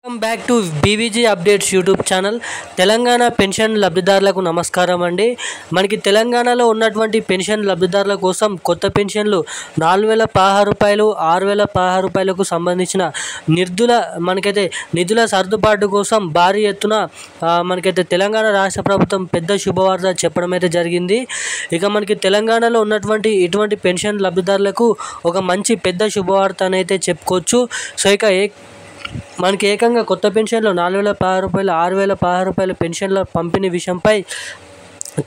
Welcome back to BVG updates YouTube channel. Telangana pension లబ్ధిదారులకు నమస్కారం అండి. మనకి తెలంగాణలో ఉన్నటువంటి పెన్షన్ లబ్ధిదారుల కోసం కొత్త పెన్షన్లు 4,016 రూపాయలు, 6,016 రూపాయలకు సంబంధించిన నిధుల సర్దుబాటు కోసం భారీ ఎత్తున మనకైతే తెలంగాణ రాష్ట్ర ప్రభుత్వం పెద్ద శుభవార్త చెప్పడం అయితే జరిగింది. ఇక మనకి తెలంగాణలో ఉన్నటువంటి ఇటువంటి పెన్షన్ లబ్ధిదారులకు ఒక మంచి పెద్ద శుభవార్త అని అయితే చెప్పుకోవచ్చు. సో ఇక మనకి ఏకంగా కొత్త పెన్షన్లు 4,016 రూపాయలు, 6,016 రూపాయల పెన్షన్ల పంపిణీ విషయంపై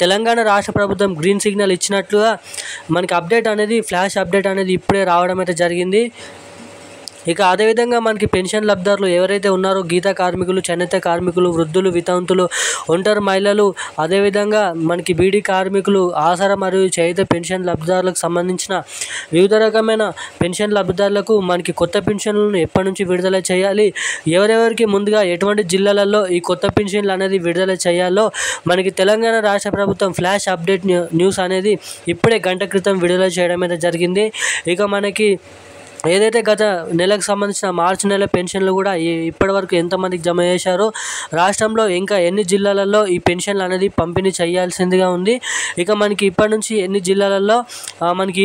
తెలంగాణ రాష్ట్ర ప్రభుత్వం గ్రీన్ సిగ్నల్ ఇచ్చినట్లుగా మనకి ఫ్లాష్ అప్డేట్ అనేది ఇప్పుడే రావడం అయితే జరిగింది. ఇక అదేవిధంగా మనకి పెన్షన్ లబ్ధిదారులు ఎవరైతే ఉన్నారో గీత కార్మికులు, చేనేత కార్మికులు, వృద్ధులు, వితంతులు, ఒంటరి మహిళలు, అదేవిధంగా మనకి బీడీ కార్మికులు, ఆసరా మరియు చేయుత పెన్షన్ లబ్ధిదారులకు సంబంధించిన వివిధ రకమైన పెన్షన్ లబ్ధిదారులకు మనకి కొత్త పెన్షన్లను ఎప్పటి నుంచి విడుదల చేయాలి, ఎవరెవరికి ముందుగా ఎటువంటి జిల్లాలలో ఈ కొత్త పెన్షన్లు అనేది విడుదల చేయాలో మనకి తెలంగాణ రాష్ట్ర ప్రభుత్వం ఫ్లాష్ అప్డేట్ న్యూస్ అనేది ఇప్పుడే గంట క్రితం విడుదల చేయడం అయితే జరిగింది. ఇక మనకి ఏదైతే గత నెలకు సంబంధించిన మార్చి నెల పెన్షన్లు కూడా ఇప్పటివరకు ఎంతమందికి జమ చేశారో, రాష్ట్రంలో ఇంకా ఎన్ని జిల్లాలలో ఈ పెన్షన్లు అనేది పంపిణీ చేయాల్సిందిగా ఉంది, ఇక మనకి ఇప్పటి నుంచి ఎన్ని జిల్లాలలో మనకి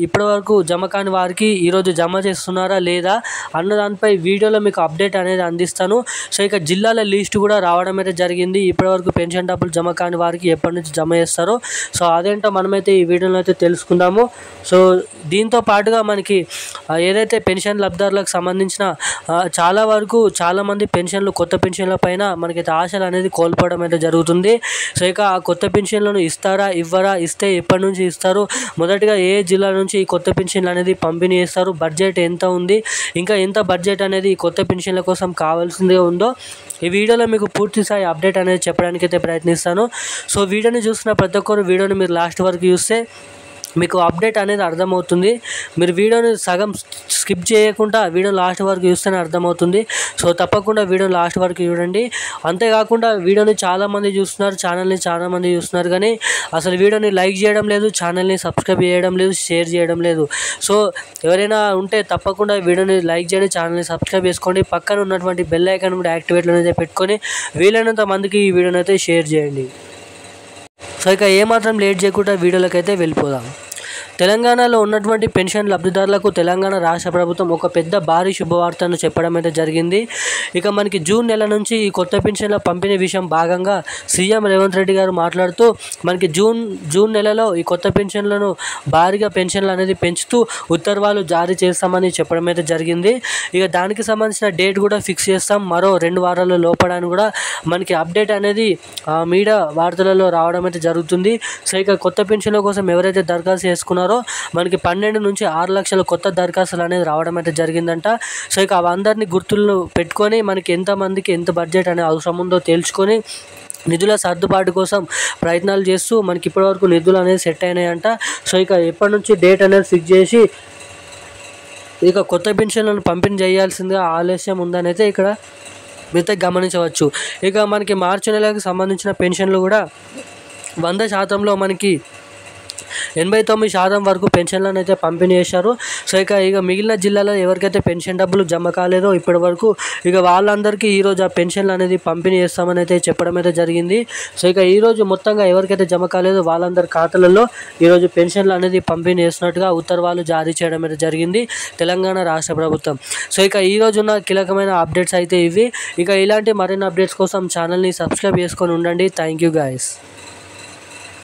ఇప్పటివరకు జమ కాని వారికి ఈరోజు జమ చేస్తున్నారా లేదా అన్న దానిపై వీడియోలో మీకు అప్డేట్ అనేది అందిస్తాను. సో ఇక జిల్లాల లిస్ట్ కూడా రావడం అయితే జరిగింది. ఇప్పటివరకు పెన్షన్ డబ్బులు జమ కాని వారికి ఎప్పటి నుంచి జమ చేస్తారో సో అదేంటో మనమైతే ఈ వీడియోలో అయితే తెలుసుకుందాము. సో దీంతో పాటుగా మనకి ఏదైతే పెన్షన్ లబ్ధిదారులకు సంబంధించిన చాలామంది కొత్త పెన్షన్ల పైన మనకైతే ఆశలు అనేది కోల్పోవడం అయితే జరుగుతుంది. సో ఇక ఆ కొత్త పెన్షన్లను ఇస్తారా, ఇవ్వరా, ఇస్తే ఎప్పటి నుంచి ఇస్తారు, మొదటిగా ఏ జిల్లా నుంచి ఈ కొత్త పెన్షన్లు అనేది పంపిణీ చేస్తారు, బడ్జెట్ ఎంత ఉంది, ఇంకా ఎంత బడ్జెట్ అనేది ఈ కొత్త పెన్షన్ల కోసం కావాల్సిందిగా ఉందో ఈ వీడియోలో మీకు పూర్తి స్థాయి అప్డేట్ అనేది చెప్పడానికి అయితే ప్రయత్నిస్తాను. సో వీడియోని చూసిన ప్రతి ఒక్కరు వీడియోని మీరు లాస్ట్ వరకు చూస్తే మీకు అప్డేట్ అనేది అర్థమవుతుంది. మీరు వీడియోని సగం స్కిప్ చేయకుండా వీడియో లాస్ట్ వరకు చూస్తేనే అర్థమవుతుంది. సో తప్పకుండా వీడియో లాస్ట్ వరకు చూడండి. అంతేకాకుండా వీడియోని చాలామంది చూస్తున్నారు, ఛానల్ని చాలామంది చూస్తున్నారు, కానీ అసలు వీడియోని లైక్ చేయడం లేదు, ఛానల్ని సబ్స్క్రైబ్ చేయడం లేదు, షేర్ చేయడం లేదు. సో ఎవరైనా ఉంటే తప్పకుండా వీడియోని లైక్ చేయండి, ఛానల్ని సబ్స్క్రైబ్ చేసుకోండి, పక్కన ఉన్నటువంటి బెల్ ఐకాన్ కూడా యాక్టివేట్లో అయితే పెట్టుకొని వీలైనంత మందికి ఈ వీడియోని అయితే షేర్ చేయండి. సో ఇక ఏమాత్రం లేట్ చేయకుండా వీడియోలోకి అయితే వెళ్ళిపోదాం. తెలంగాణలో ఉన్నటువంటి పెన్షన్ లబ్ధిదారులకు తెలంగాణ రాష్ట్ర ప్రభుత్వం ఒక పెద్ద భారీ శుభవార్తను చెప్పడం అయితే జరిగింది. ఇక మనకి జూన్ నెల నుంచి ఈ కొత్త పెన్షన్ల పంపిణీ విషయం భాగంగా సీఎం రేవంత్ రెడ్డి గారు మాట్లాడుతూ మనకి జూన్ నెలలో ఈ కొత్త పెన్షన్లను భారీగా పెన్షన్లు అనేది పెంచుతూ ఉత్తర్వులు జారీ చేస్తామని చెప్పడం అయితే జరిగింది. ఇక దానికి సంబంధించిన డేట్ కూడా ఫిక్స్ చేస్తాం, మరో 2 వారాల లోపడానికి కూడా మనకి అప్డేట్ అనేది మీడియా వార్తలలో రావడం అయితే జరుగుతుంది. సో ఇక కొత్త పెన్షన్ల కోసం ఎవరైతే దరఖాస్తు చేసుకున్నారో మనకి 12 నుంచి 6 లక్షల కొత్త దరఖాస్తులు అనేది రావడం అయితే జరిగిందంట. సో ఇక అందరినీ గుర్తులను పెట్టుకొని మనకి ఎంతమందికి ఎంత బడ్జెట్ అనేది అవసరం ఉందో తేల్చుకొని నిధుల సర్దుబాటు కోసం ప్రయత్నాలు చేస్తూ మనకి ఇప్పటివరకు నిధులు అనేది సెట్ అయినాయంట. సో ఇక ఎప్పటి నుంచి డేట్ అనేది ఫిక్స్ చేసి ఇక కొత్త పెన్షన్లను పంపిణీ చేయాల్సిందిగా ఆలస్యం ఉందని అయితే ఇక్కడ మీతో గమనించవచ్చు. ఇక మనకి మార్చి నెలకు సంబంధించిన పెన్షన్లు కూడా 100%లో మనకి 89% వరకు పెన్షన్లను అయితే పంపిణీ చేశారు. సో ఇక మిగిలిన జిల్లాలో ఎవరికైతే పెన్షన్ డబ్బులు జమ కాలేదో ఇప్పటి వరకు ఇక వాళ్ళందరికీ ఈరోజు ఆ పెన్షన్లు అనేది పంపిణీ చేస్తామని అయితే చెప్పడం అయితే జరిగింది. సో ఇక ఈరోజు మొత్తంగా ఎవరికైతే జమ కాలేదో వాళ్ళందరి ఖాతాలలో ఈరోజు పెన్షన్లు అనేది పంపిణీ చేస్తున్నట్టుగా ఉత్తర్వులు జారీ చేయడం అయితే జరిగింది తెలంగాణ రాష్ట్ర ప్రభుత్వం. సో ఇక ఈరోజు ఉన్న కీలకమైన అప్డేట్స్ అయితే ఇవి. ఇక ఇలాంటి మరిన్ని అప్డేట్స్ కోసం ఛానల్ని సబ్స్క్రైబ్ చేసుకొని ఉండండి. Thank you guys.